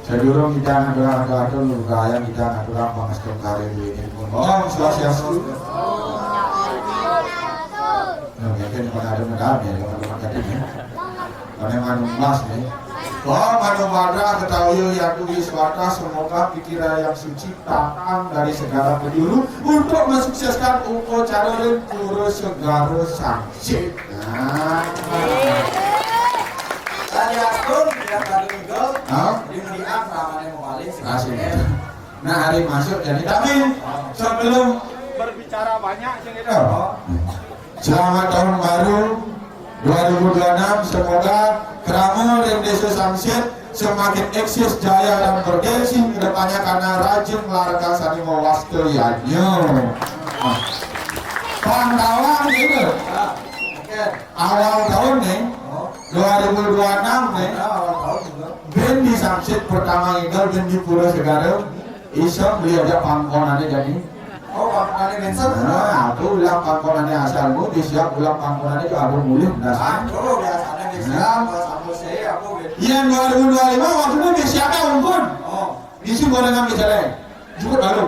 Sedurung kita adalah luka yang kita adalah mengestem karir ini pun. Oh, swastiastu. Mungkin pada ada medal ya, teman-teman tadi ya. Karena manumas nih. Oh, manumada ketahui yang tulis warta semoga pikiran yang suci datang dari segala penjuru untuk mensukseskan upacara pura segala sangsit. Nah. Nah, hari masuk jadi tapi sebelum berbicara banyak gitu. Selamat tahun baru 2026, semoga Keramu dan Desa Sangsit semakin eksis jaya dan berdesi kedepannya karena rajin melarang sani mewastu yanyo. Kawan-kawan gitu. Awal tahun nih 2026 nih ben di Sangsit pertama tinggal ben di Pura Segara iseng beli aja pangkonannya jadi pangkonannya mensa nah aku ulang pangkonannya asalmu disiap ulang pangkonannya ke abang mulih dasar biasanya disiap sama saya aku iya 2025 waktunya disiapnya unggul isi gorengan misalnya cukup lalu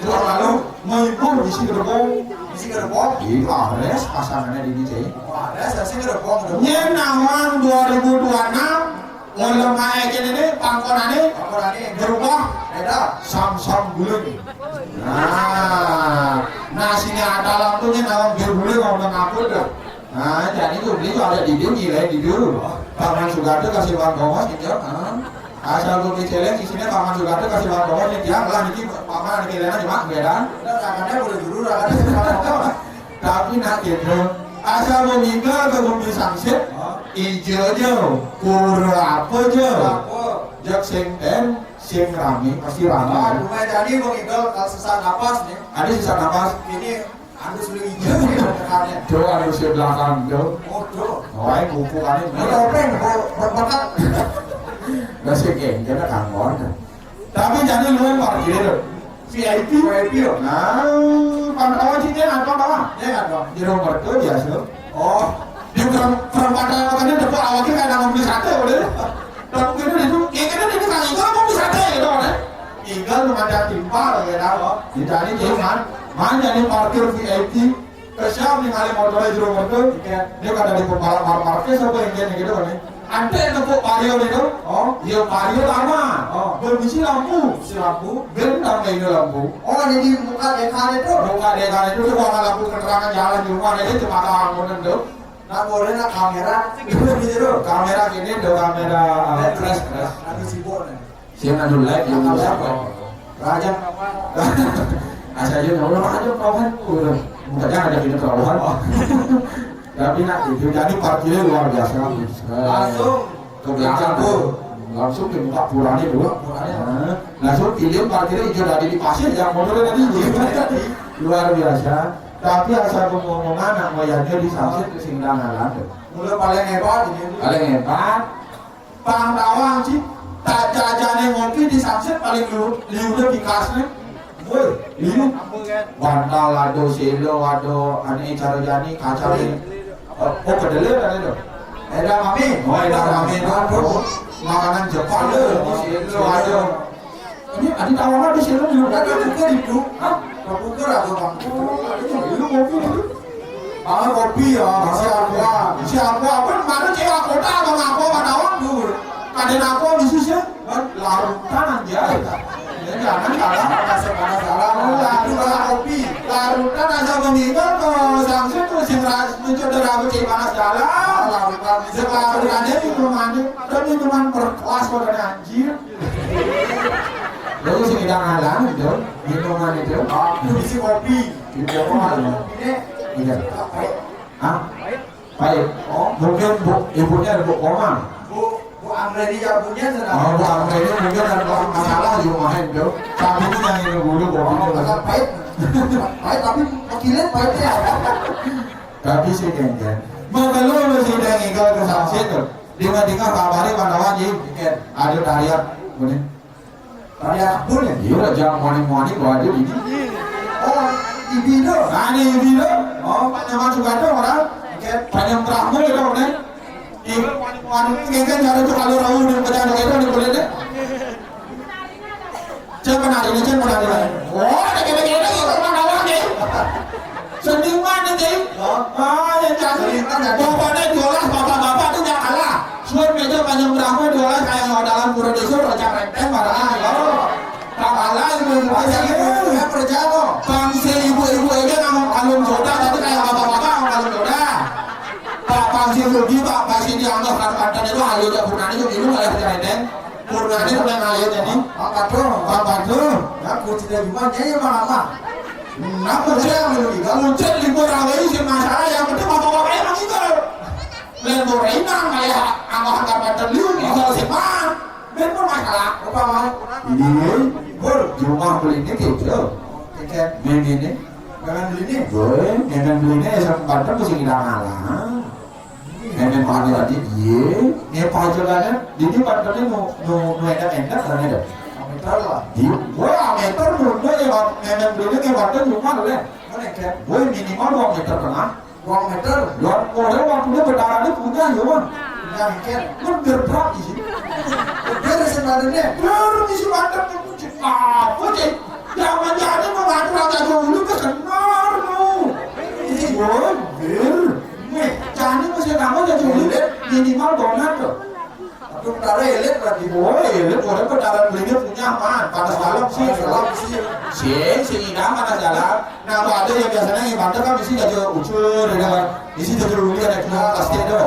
cukup lalu mengimpul isi gerbong iya res pasangannya di DJ res isi gerbong nyenawang 2026 Walau naik ini pangkonane berubah beda sam-sam guling. Nah sini ada lampunya nawang berguling ngomong apa dah. Nah jadi itu beli ada di dia nilai di dulu. Paman Sugarto kasih uang kongos gitu. Asal gue celeng di sini Paman Sugarto kasih uang kongos dia lah niki paman nilainya cuma beda. Rakannya boleh dulu rakannya tapi nak gitu. Asal gue minggal ke bumi Sangsit. Ijo pura apa jo jak sing ten sing rame pasti rame rumah jadi bang Iqbal kalau sesak napas nih ada sesak napas ini harus beli ijo do harus di belakang do baik buku kan ini openg berbakat nggak sih geng karena kantor tapi jadi lu yang parkir VIP nah pantauan sih dia apa bang dia nggak dong di rumah itu biasa yang perempatan makanya dapat awalnya kayak nama beli sate udah dan mungkin itu kayaknya itu kan Iqbal mau beli sate gitu kan Iqbal ada timpal ya tahu jadi cuman jadi parkir VIP kesiap nih kali motornya jero motor dia kan dari pembalap parkir siapa yang gitu kan Ante nepuk pario itu, ya pario lama, bermisi lampu, bentang itu lampu. Oh jadi muka dekan itu tuh warna lampu keterangan jalan di rumah ini cuma bangunan tuh. Nah boleh nak kamera, gitu gitu. Kamera gini tuh kamera flash. Nanti sibuk nih. Siapa dulu live yang siapa? Raja. Asal aja nggak orang aja kawan, mukanya ada gitu kawan. Tapi nak itu jadi parkirnya luar biasa. Langsung ke belakang tuh, langsung ke muka puranya dulu. Langsung pilih parkirnya hijau tadi di pasir, yang motornya tadi luar biasa. Tapi asal pengomongan anak moyangnya di Samsit ke Singdangalan. Mulai paling hebat ini. Paling hebat. Pangdawang sih, tak jajannya ngopi di Samsit paling liudah di kasnya. Woi, liu. Bantal ado selo ado ane cara jani kaca ini. Oh kedelai ada itu. Ada mami. Oh ada mami itu. Makanan Jepang itu. Selo ado. Ini adik tawaran di selo liu. Ada buka itu. Hah? Buka atau bangku? Liu ngopi itu. Ah kopi ya. Siapa pun mana cewek kota atau ngapo Pangdawang dulu. Kaden aku bisnisnya larutan aja. Jangan salah, kopi. Larutan asal meninggal ke Samsung terus yang mencoba ragu cek panas jalan. Larutannya minumannya, dan minuman berkelas pada anjir. Lalu sih kita ngalang gitu, minuman itu. Itu isi kopi. Itu apa? Ini Iya. Hah? Baik. Mungkin ibunya ada bu koma. Bu Amredi yang punya Bu Amredi mungkin ada masalah di rumahnya itu. Tapi ini yang ini dulu kopinya. Agak pahit, tapi makilan pahitnya. Tapi sih kan. Mengeluh masih dengan ikut ke Samsit tuh. Dengar kabarnya Pangdawang jadi ada tarian, boleh. Tarian boleh. Iya, jangan moni gua ada ini. Oh, Ibino. Ini Ibino. Panjang Soekarno orang. Panjang Brahmo itu orang. Ibu moni kan cara tuh kalau rawu dan panjang itu boleh deh. Jangan ada ini. Oh, ada kira-kira itu Pangdawang deh. Seniman aja. Yang jangan. Bapaknya diolah, bapak-bapak itu jangan kalah. Suara meja panjang Brahmo diolah kayak dalam pura desa raja renteng marah. Kalah ibu-ibu yang percaya. Bangsa ibu-ibu aja ngomong kalung joda, tapi kayak bapak-bapak ngomong kalung joda. Bangsa rugi, bangsa dianggap kata-kata itu halus purnanya itu minum oleh renteng. Purnanya itu yang halus ini. Bapak tuh. Aku tidak gimana ya mana? Kenapa saya merugi? Kalau cek libur awal ini masalah yang penting bapak-bapak emang itu. Libur inang kayak anggapan kapan liu kalau semang. Benar masalah. Apa mau? Ini libur di rumah beli ini gitu. Main ini. Jangan beli ini. Boleh. Main beli ini sempat mesti kita ngalah. Main pagi tadi. Iya. Ini pagi kan? Jadi partnernya nu enak-enak kan ada. Meter lah. Iya. Wah meter muda ya. Main beli ini kayak partner rumah boleh. Mana kan? Woi minimal 2 meter tengah. 2 meter. Orang waktunya berdarahnya punya ya bang. Yang kan? Kan berberat di sini. Beres sebenarnya. Baru di sini ada pucuk apa sih? Jangan jadi mengatur aja dulu kesenar lu. Ini woi ber. Jangan masih kamu jadi dulu minimal donat tuh. Tapi darah elit berarti. Woi elit orang berdarah belinya punya aman. Panas dalam sih. Si Idam panas dalam. Nah kalau ada yang biasanya yang banter kan mesti jadi ucur, mesti jadi uli ada kena pasti itu.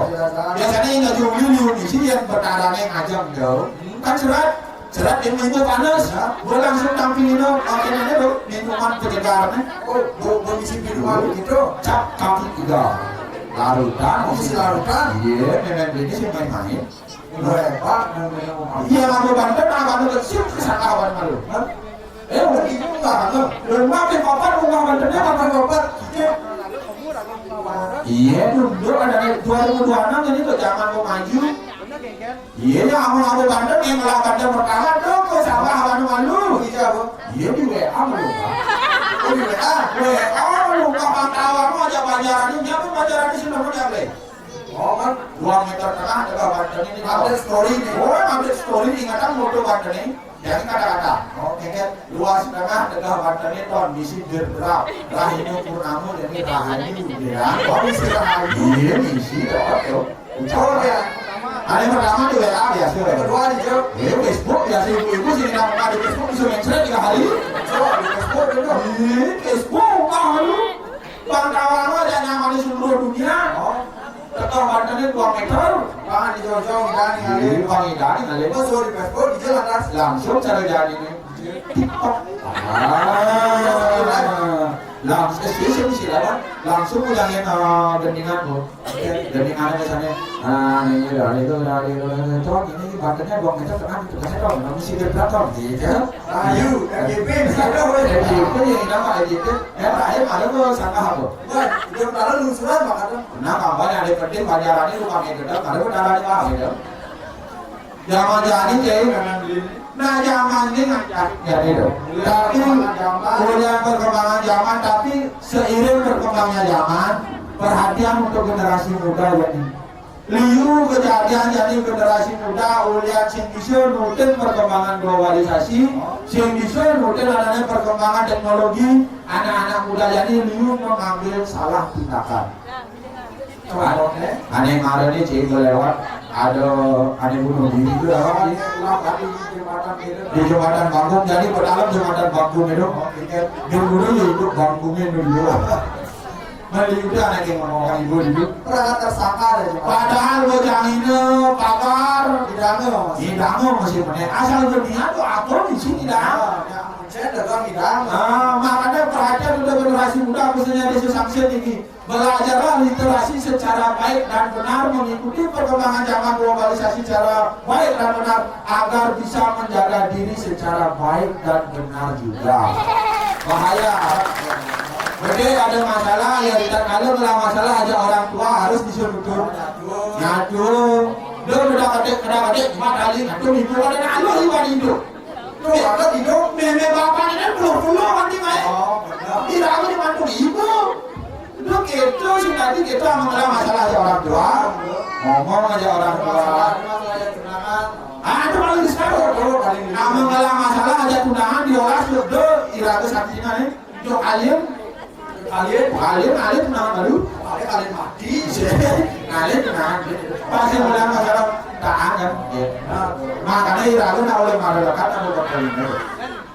Biasanya yang jadi uli mesti yang berdarahnya ngajak jauh. Kan serat yang minggu panas, gue langsung tampilin dong, makinannya dong, minuman penyegarnya. Oh, mengisi minuman gitu. Cap kaki juga. Larutan, Mengisi larutan. Iya, memang beli sih main-main. Udah hebat. Iya, aku banter, aku kecil kesakawan malu. Udah itu enggak kan? Rumah di koper, rumah banternya Kapan obat? Iya, dulu ada 2026 jadi tuh zaman mau maju. Iya, ya aku banter yang ngelak banter pertama tuh ke sawah awan malu. Iya, Bu. Iya di WA malu. Oh, di WA. WA malu kapan tahu aja pacaran ini, apa pacaran di sini punya le? Oh, kan 2 meter tengah ada banter ini. update story nih. Oh, update story ingatan foto banter ini. Jadi kata-kata, kan luas tengah dekat banter ini ton misi berberap. Rahini purnamu jadi rahani udah. Oh, misi rahayu. Iya misi tuh. Oh, ya. Ada yang pertama di WA biasa. Yang kedua di Jok. Facebook biasa ibu-ibu sini nama di Facebook bisa mencret 3 hari. Coba di Facebook dulu. Facebook lu. Bang kawan lu ada nama di seluruh dunia. Tetap Bantennya 2 meter. Bang di Jok Idani kali. Bang Idani kali. Masuk di Facebook di jalan atas. Langsung cara jadi nih. TikTok. Langsung sih silakan. Langsung ulangin gendingan tuh. Gendingan misalnya. Ini dari itu ton ini Bantennya 2 meter tengah itu kasih dong. Namun sih berapa gitu. Ayu, FGP misalnya weh. FGP yang nama FGP. Terakhir ada tuh sangka apa? Wah, dia kalau lulusan makanya. Nah, kampanye ada penting pajarannya lu pakai gedang, ada darahnya lah gitu. Jangan jadi cewek. Nah, zaman ini ngajak jadi dong. Tapi udah perkembangan zaman, tapi seiring berkembangnya zaman, perhatian untuk generasi muda jadi. Liu kejadian jadi generasi muda ulian sing bisa nutin perkembangan globalisasi, sing bisa nutin adanya perkembangan teknologi, anak-anak muda jadi liu mengambil salah tindakan. Ada yang ada nih cik lewat, ada bunuh diri itu lewat di jembatan Bangkung, jadi berdalam jembatan Bangkung itu, dia bunuh itu Bangkungnya dulu. Mali udah anak yang ngomong ibu itu. Pernah tersangka deh. Padahal bocah ini pakar hidangan masih bener. Asal berniat tuh apa di sini dah. Saya dagang hidangan. Makanya perhatian udah generasi muda khususnya di sanksi tinggi. Belajarlah literasi secara baik dan benar, mengikuti perkembangan zaman globalisasi secara baik dan benar agar bisa menjaga diri secara baik dan benar juga. Bahaya. Jadi ada masalah ya kita kalau masalah aja orang tua harus disuruh nyatu. Dia udah kadek gimana kali nyatu ibu ada alu ibu itu. Tuh ada hidup meme bapak ini belum kan di mana? Tidak ada dibantu ibu. Itu gitu sih tadi kita mengenai masalah aja orang tua. Ngomong aja orang tua. Itu paling sekarang. Mengenai masalah aja tunangan diolah sudah iratus artinya nih. Itu kalian tunangan baru, kalian mati, kalian tunangan. Pasti mulai masalah tahan kan. Makanya iratus nak oleh masyarakat atau berkeliling.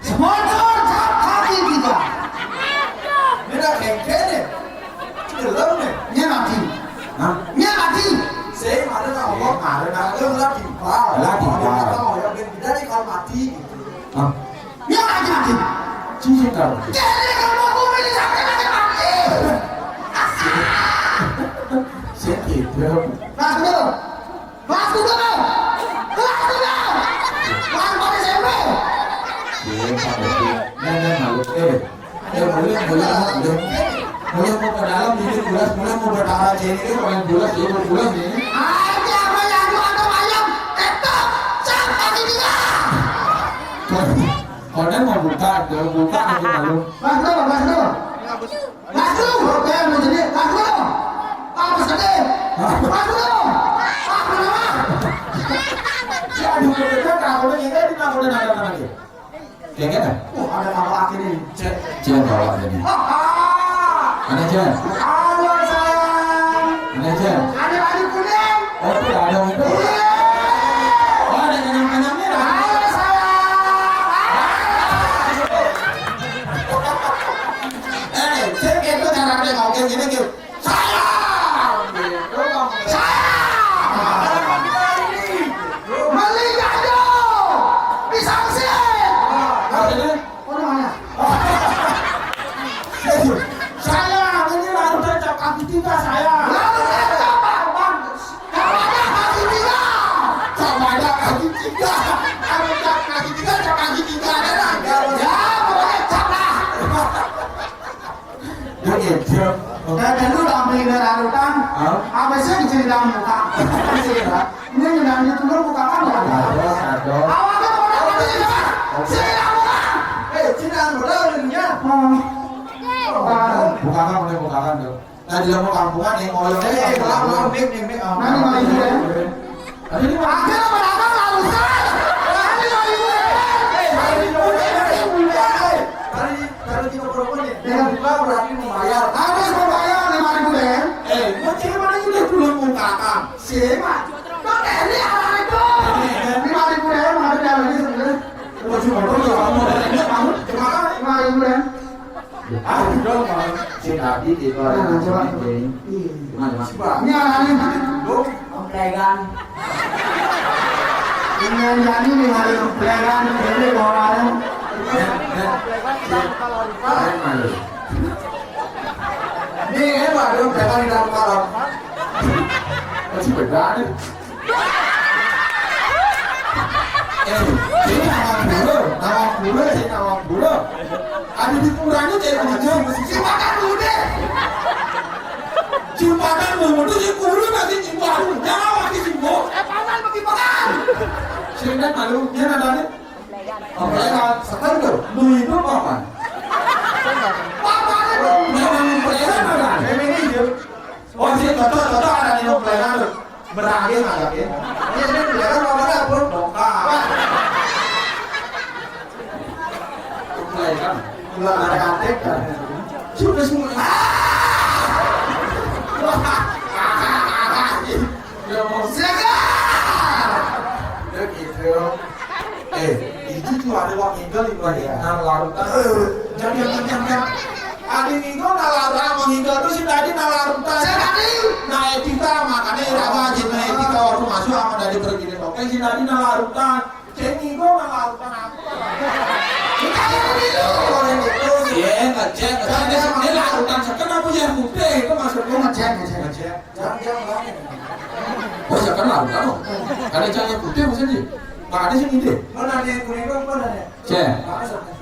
Sponsor kaki kita. Ini dah kengkeng nih. Belum nih. Nya mati. Nya mati. Saya ada nak ngomong, ada nak lah timpal. Lah timpal. Tahu yang beda nih kalau mati. Nya mati. Cincin kalau. Jadi kamu aku pilih sampai mati. Sedih. Mas dulu. Mulai mau ke dalam ini bulas, mulai mau berdarah ini orang bulas ini. Aja ayam atau ayam, tetap sampai tiga. Kalau mau buka nanti malu. Mas dulu. Oke, mau jadi mas dulu. Apa sedih? Mas dulu. Aduh, betul kalau ini di nama ada lagi. Kayaknya Ada nama akhir ini. Jen bawa jadi. Ada Jen. Halo sayang. Ada Jen. Ada baju kuning. Oh, tidak ada itu. Oh, ada kenyang merah. Halo sayang. Jen itu caranya kau kayak gini gitu. Sayang. Kita saya. Lalu kita bang. Namanya kaki tiga. Namanya kaki tiga. Kalau kaki tiga, kaki tiga ada lah. Ya, pokoknya cap lah. Begitu. Dan dulu dalam pelihara rutan, apa sih dicerita muka? Ini yang ditunggu muka kan? Ada. Awalnya pada kaki tiga. Cerita muka. Cerita muka udah Bukakan tuh. Nah di dalam kampungan yang ngoyongnya Nanti mau ibu ya. Akhirnya berabang lalu saya. Nanti mau ibu ya. Kalau kita perempuan ya, dengan buka berarti membayar. Harus membayar 5.000 ya. Mau cewek mana ini belum bukakan? Siapa? Pakai dia. jadi itu ada coba gimana ini anaknya dulu Pembelajaran. ini jadi nih hari pelajaran ini orang ini baru pelajaran di dalam kolam masih beda nih ini nawang bulu ada di kurangnya kayak begitu si makan dulu deh ciuman mulut si kuru masih ciuman jangan lagi ciuman paman bagi makan sehingga malu dia ada nih pelajaran sekarang tuh lu itu apa paman itu memang pelajaran ada ini dia oh sih cocok ada di pelajaran tuh berani nggak ya ini pelajaran apa ada bro pelajaran nggak ada kantek kan sudah semua ya mau segar gitu itu tuh ada orang Inggris itu ya nalarutan jangan ada Inggris nalarutan orang Inggris itu sih tadi nalarutan nah etika makanya raga jadi etika waktu masuk sama dari pergi di toko sih tadi nalarutan jadi Inggris nalarutan aku iya ngecek ini larutan sekarang aku yang putih itu maksudku ngecek jangan oh sekarang larutan loh ada yang putih maksudnya makanya sih ini mana ada yang kuning mana ada cek mana sana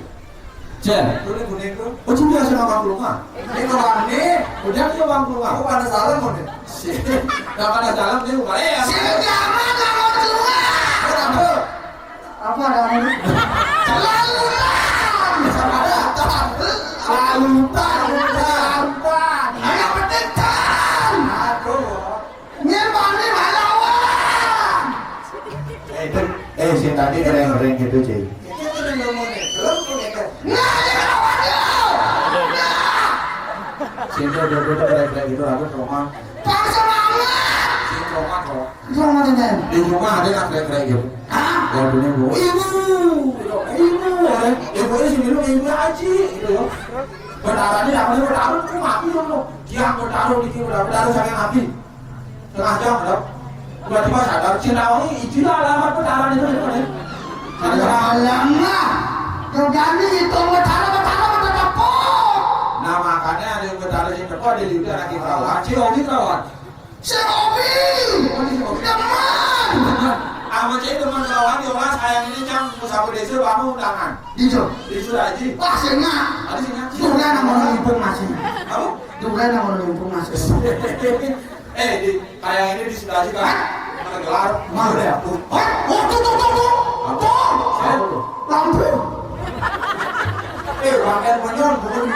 cek kuning oh cuma biasa nama kelungan ini orang ini udah dia bang kelungan aku pada salam mau deh nggak pada salam dia bukan si jangan nggak mau keluar apa ada ini lalutan ayo pendekan nyembani pahlawan si tadi keren gitu cuy Cinta jodoh kayak gitu aku trauma. Bangsa banget. Trauma kok. Trauma dengan. Di rumah ada nak kayak gitu. Ya punya bu. Ibu ini sini lu ibu aji gitu loh. Berdarahnya namanya berdarah tuh mati loh. Dia berdarah di sini berdarah saking mati. Setengah jam loh. Tiba-tiba sadar cinta wangi itulah alamat berdarah itu nih. Alamak. Jadi itu berdarah Nah makanya ada yang berdarah di depan ada juga anak perawan, si Obi perawan. Si Obi, teman. Ama cek teman perawan di orang sayang ini jam musafir desa kamu undangan. Dijo, Disu aja. wah singa. Ada sini. Juga nama limpung masih. Kamu? Juga nama limpung masih. Di kayak ini di sebelah sini kan. Mana gelar? Mau deh aku. Tuh. Lampu. Pakai menyon bukan.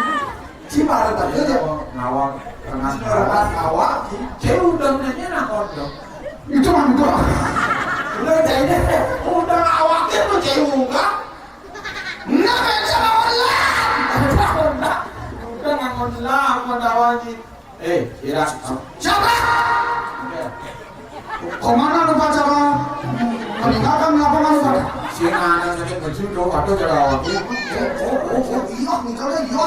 Cuma ada tadi aja. Nawang tengah sekarang awak. Jauh udah nanya nakon dong. Itu mah itu. Udah jadi udah awaknya tuh jauh enggak? Nah, sama Allah. Udah ngomong lah menawani. Ira. Siapa? Kemana lupa siapa? Meninggalkan lapangan lupa. Si anak sakit baju dong, atau jadi awak. Iya, misalnya iya.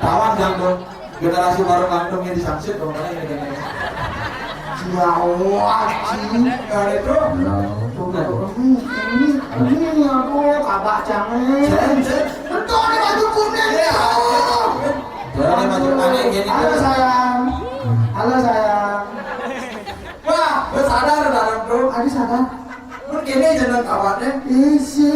Tawan yang dong, generasi baru kandung yang disangsit dong, mana ini? Ada itu. Ini aku kabak jangan. Betul nih baju kuning. Jangan baju kuning gini. Halo sayang. Halo sayang. Wah, gue sadar dalam bro. Adi sadar. Mungkin ini jangan kawannya. Isi.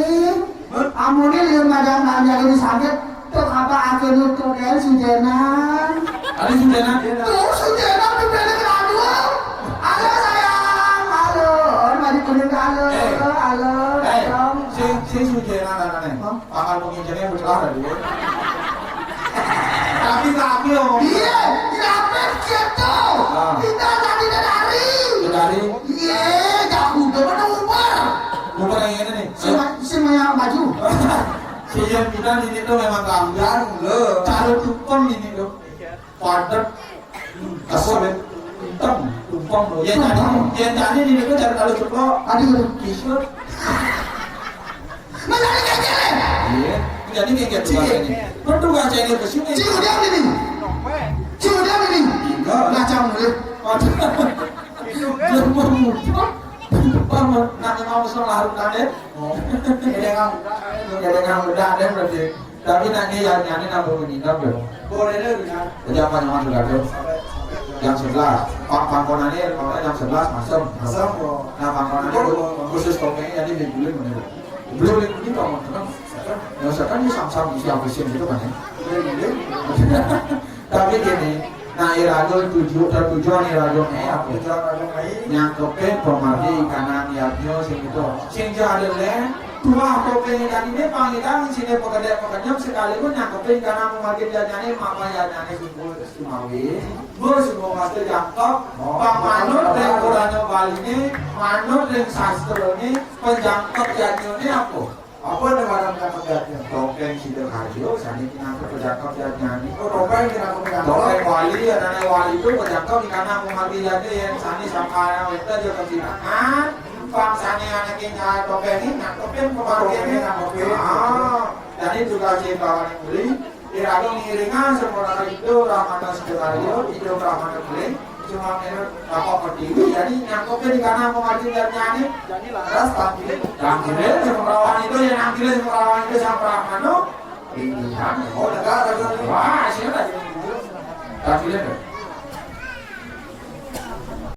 Amune lihat madang nanya ini sakit. Tuh apa akhirnya tuh kayak sujenan. Ada sujenan. Tuh sujenan tuh beli kedua. Halo sayang. Halo. Mari kuning halo. Halo. Si sujenan anaknya. Pakal pengincarnya bercelah dulu. Tapi loh. Iya, kenapa gitu? Kita tadi dari. Dari. Iya, jago udah mana umur? Umur yang ini nih. Si Maya baju. Si yang kita ini tuh memang gambar loh. Cara tumpeng ini tuh. Padat. Asal hitam. tumpang lo. Yang jadi di itu cari kalau ceplok. Aduh, Kisut. mana ada kecil? Iya. Jadi kayak gitu ini. Perlu nggak cari ke sini? Cium dia ini. Cium dia ini. Enggak. Ngacang dulu. Jelma muda. Paman, nak mau larut nade. Ada yang muda ada berarti. Tapi nanti yang nyanyi nama meninggal ya. Boleh deh, bisa. Jadi apa yang masuk ada? Jam 11. Pangkonannya kalau jam 11 masuk. Masuk bro. Nah pangkonannya khusus topengnya jadi dibeli menurut. Beli ini kamu tenang. Ya sekarang ini sam-sam isi habisin itu kan ya. Tapi gini. Nah, irajo tujuan irajo apa? Nyangkepin pemardi kanan niatnya sing itu. Sing jadele dua topeng tadi ini panggilan sini pekerja sekalipun nyangkepin karena memardi jajane mama jajane simbol Sumawi. Gue semua pasti jangkep. Pamanut dan Qurannya Bali ini, manut dan sastra ini, penjangkep jadinya apa? Apa yang ada dalam jadinya? Topeng Sidoarjo, sani pinangkep penjangkep jadinya. Oh, topeng pinangkep penjangkep. Topeng wali, adanya wali itu penjangkep di kanan memardi jadi yang sani sampai kita juga kecintaan. Bang sani anaknya topeng ini, topeng pemardi ini. Jadi juga si kawan yang beli. Irago ngiringan semua itu Rahmatan Sidoarjo, itu Rahmatan beli. Cuma menurut apa berdiri, jadi nyangkupnya di kanan memardi jadinya. Terus tampilnya semerawan itu yang nampilnya semerawan itu sama Rahmano. Ini kan, oh negara. Wah, sih lah. Tampilnya